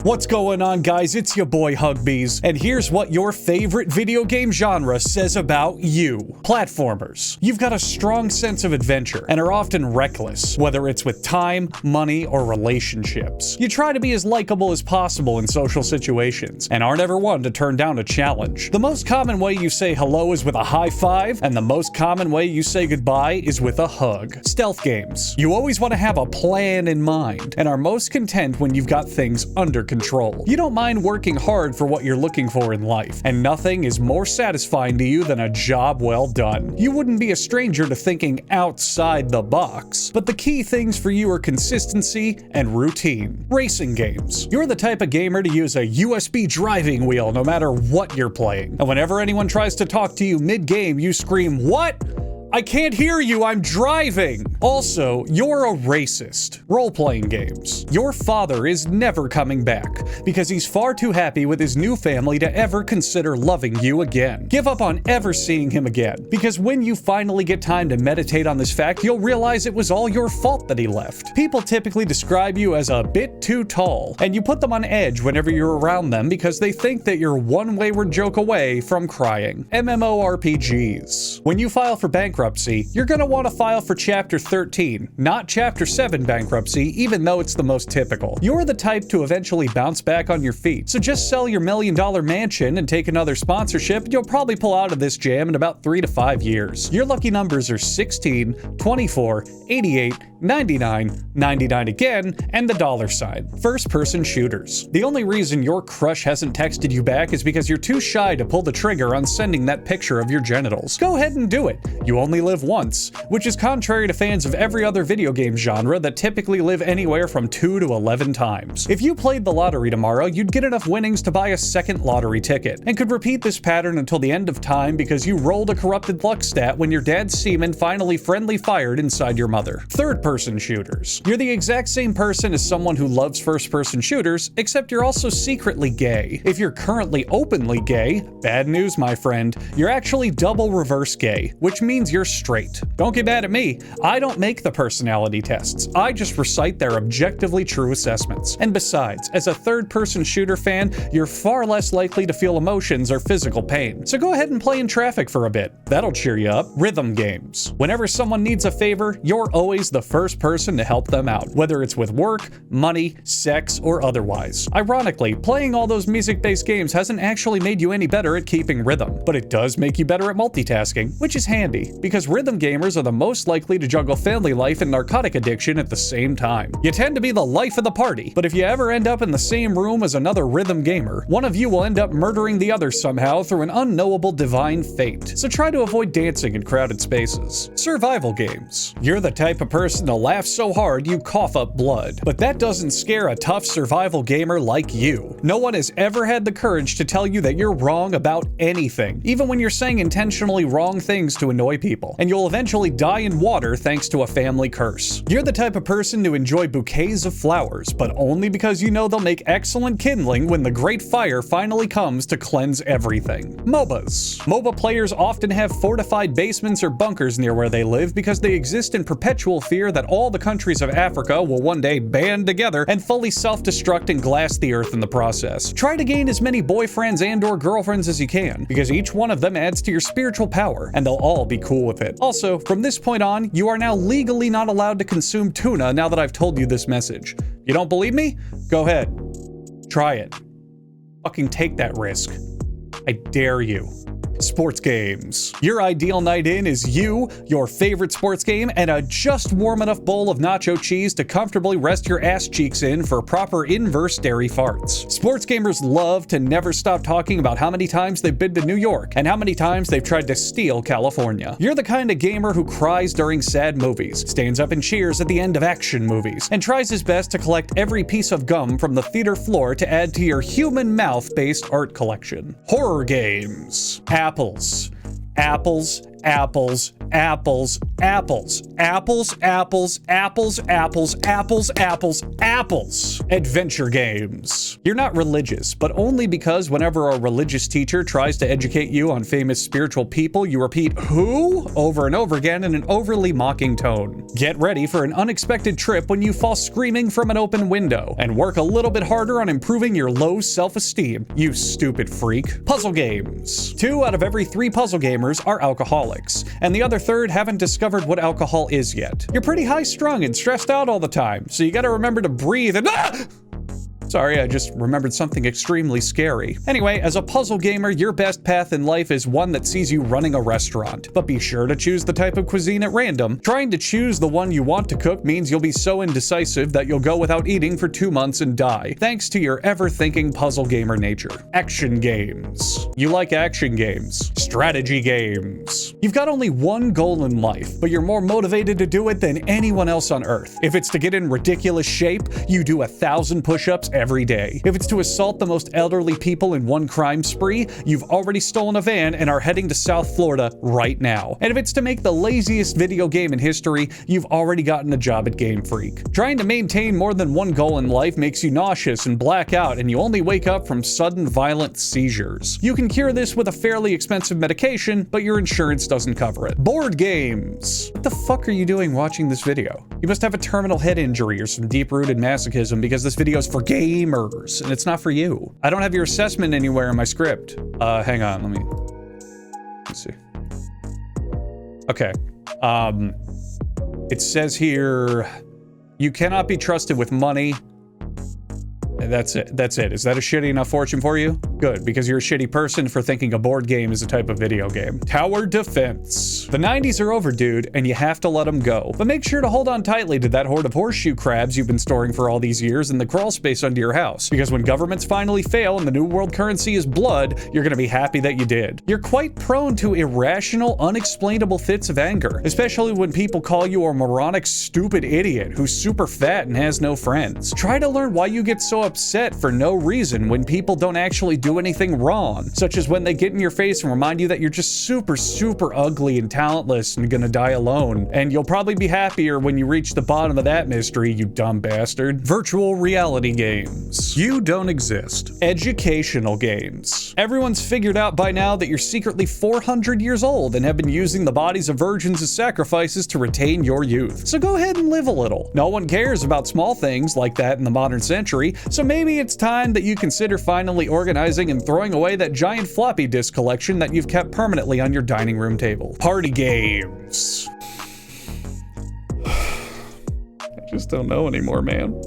What's going on, guys? It's your boy Huggbees, and here's what your favorite video game genre says about you. Platformers. You've got a strong sense of adventure and are often reckless, whether it's with time, money, or relationships. You try to be as likable as possible in social situations, and aren't ever one to turn down a challenge. The most common way you say hello is with a high five, and the most common way you say goodbye is with a hug. Stealth games. You always want to have a plan in mind, and are most content when you've got things under control. You don't mind working hard for what you're looking for in life, and nothing is more satisfying to you than a job well done. You wouldn't be a stranger to thinking outside the box, but the key things for you are consistency and routine. Racing games. You're the type of gamer to use a USB driving wheel no matter what you're playing, and whenever anyone tries to talk to you mid-game, you scream, "What? I can't hear you, I'm driving!" Also, you're a racist. Role-playing games. Your father is never coming back, because he's far too happy with his new family to ever consider loving you again. Give up on ever seeing him again, because when you finally get time to meditate on this fact, you'll realize it was all your fault that he left. People typically describe you as a bit too tall, and you put them on edge whenever you're around them because they think that you're one wayward joke away from crying. MMORPGs. When you file for bankruptcy, you're going to want to file for Chapter 13, not Chapter 7 bankruptcy, even though it's the most typical. You're the type to eventually bounce back on your feet, so just sell your $1 million mansion and take another sponsorship, and you'll probably pull out of this jam in about 3 to 5 years. Your lucky numbers are 16, 24, 88, 99, 99 again, and the $sign. First-person shooters. The only reason your crush hasn't texted you back is because you're too shy to pull the trigger on sending that picture of your genitals. Go ahead and do it. You only live once, which is contrary to fans of every other video game genre that typically live anywhere from 2 to 11 times. If you played the lottery tomorrow, you'd get enough winnings to buy a second lottery ticket, and could repeat this pattern until the end of time because you rolled a corrupted luck stat when your dad's semen finally friendly fired inside your mother. Third-person shooters. You're the exact same person as someone who loves first-person shooters, except you're also secretly gay. If you're currently openly gay, bad news, my friend, you're actually double reverse gay, which means you're straight. Don't get mad at me. I don't make the personality tests. I just recite their objectively true assessments. And besides, as a third-person shooter fan, you're far less likely to feel emotions or physical pain. So go ahead and play in traffic for a bit. That'll cheer you up. Rhythm games. Whenever someone needs a favor, you're always the first person to help them out, whether it's with work, money, sex, or otherwise. Ironically, playing all those music-based games hasn't actually made you any better at keeping rhythm, but it does make you better at multitasking, which is handy, because rhythm gamers are the most likely to juggle family life and narcotic addiction at the same time. You tend to be the life of the party, but if you ever end up in the same room as another rhythm gamer, one of you will end up murdering the other somehow through an unknowable divine fate. So try to avoid dancing in crowded spaces. Survival games. You're the type of person to laugh so hard you cough up blood, but that doesn't scare a tough survival gamer like you. No one has ever had the courage to tell you that you're wrong about anything, even when you're saying intentionally wrong things to annoy people, and you'll eventually die in water thanks to a family curse. You're the type of person to enjoy bouquets of flowers, but only because you know they'll make excellent kindling when the great fire finally comes to cleanse everything. MOBAs. MOBA players often have fortified basements or bunkers near where they live because they exist in perpetual fear that all the countries of Africa will one day band together and fully self-destruct and glass the earth in the process. Try to gain as many boyfriends and/or girlfriends as you can, because each one of them adds to your spiritual power, and they'll all be cool with it. Also, from this point on, you are now legally not allowed to consume tuna now that I've told you this message. You don't believe me? Go ahead. Try it. Fucking take that risk. I dare you. Sports games. Your ideal night in is you, your favorite sports game, and a just warm enough bowl of nacho cheese to comfortably rest your ass cheeks in for proper inverse dairy farts. Sports gamers love to never stop talking about how many times they've been to New York and how many times they've tried to steal California. You're the kind of gamer who cries during sad movies, stands up and cheers at the end of action movies, and tries his best to collect every piece of gum from the theater floor to add to your human mouth-based art collection. Horror games. Apples. Apples, apples, apples, apples, apples, apples, apples, apples, apples, apples, apples. Adventure games. You're not religious, but only because whenever a religious teacher tries to educate you on famous spiritual people, you repeat "who?" over and over again in an overly mocking tone. Get ready for an unexpected trip when you fall screaming from an open window, and work a little bit harder on improving your low self-esteem, you stupid freak. Puzzle games. 2 out of every 3 puzzle gamers are alcoholics, and the other third haven't discovered what alcohol is yet. You're pretty high-strung and stressed out all the time, so you gotta remember to breathe and Sorry, I just remembered something extremely scary. Anyway, as a puzzle gamer, your best path in life is one that sees you running a restaurant. But be sure to choose the type of cuisine at random. Trying to choose the one you want to cook means you'll be so indecisive that you'll go without eating for 2 months and die, thanks to your ever-thinking puzzle gamer nature. Action games. You like action games. Strategy games. You've got only one goal in life, but you're more motivated to do it than anyone else on Earth. If it's to get in ridiculous shape, you do 1,000 push-ups every day. If it's to assault the most elderly people in one crime spree, you've already stolen a van and are heading to South Florida right now. And if it's to make the laziest video game in history, you've already gotten a job at Game Freak. Trying to maintain more than one goal in life makes you nauseous and black out, and you only wake up from sudden violent seizures. You can cure this with a fairly expensive medication, but your insurance doesn't cover it. Board games. What the fuck are you doing watching this video? You must have a terminal head injury or some deep-rooted masochism because this video is for gamers, and it's not for you. I don't have your assessment anywhere in my script. Hang on, let's see. Okay. It says here, you cannot be trusted with money. That's it. That's it. Is that a shitty enough fortune for you? Good, because you're a shitty person for thinking a board game is a type of video game. Tower defense. The 90s are over, dude, and you have to let them go. But make sure to hold on tightly to that horde of horseshoe crabs you've been storing for all these years in the crawl space under your house. Because when governments finally fail and the new world currency is blood, you're gonna be happy that you did. You're quite prone to irrational, unexplainable fits of anger, especially when people call you a moronic, stupid idiot who's super fat and has no friends. Try to learn why you get so upset for no reason when people don't actually do anything wrong, such as when they get in your face and remind you that you're just super, super ugly and talentless and gonna die alone. And you'll probably be happier when you reach the bottom of that mystery, you dumb bastard. Virtual reality games. You don't exist. Educational games. Everyone's figured out by now that you're secretly 400 years old and have been using the bodies of virgins as sacrifices to retain your youth. So go ahead and live a little. No one cares about small things like that in the modern century, so maybe it's time that you consider finally organizing and throwing away that giant floppy disk collection that you've kept permanently on your dining room table. Party games. I just don't know anymore, man.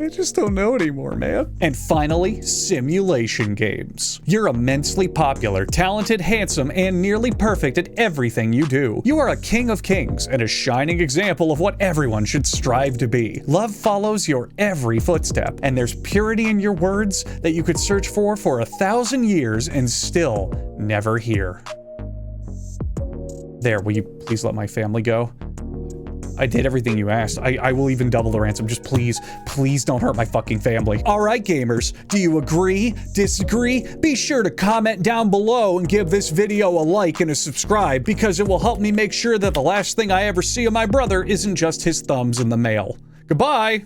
I just don't know anymore, man. And finally, simulation games. You're immensely popular, talented, handsome, and nearly perfect at everything you do. You are a king of kings and a shining example of what everyone should strive to be. Love follows your every footstep, and there's purity in your words that you could search for 1,000 years and still never hear. There, will you please let my family go? I did everything you asked. I will even double the ransom. Just please don't hurt my fucking family. All right, gamers, do you agree? Disagree? Be sure to comment down below and give this video a like and a subscribe, because it will help me make sure that the last thing I ever see of my brother isn't just his thumbs in the mail. Goodbye!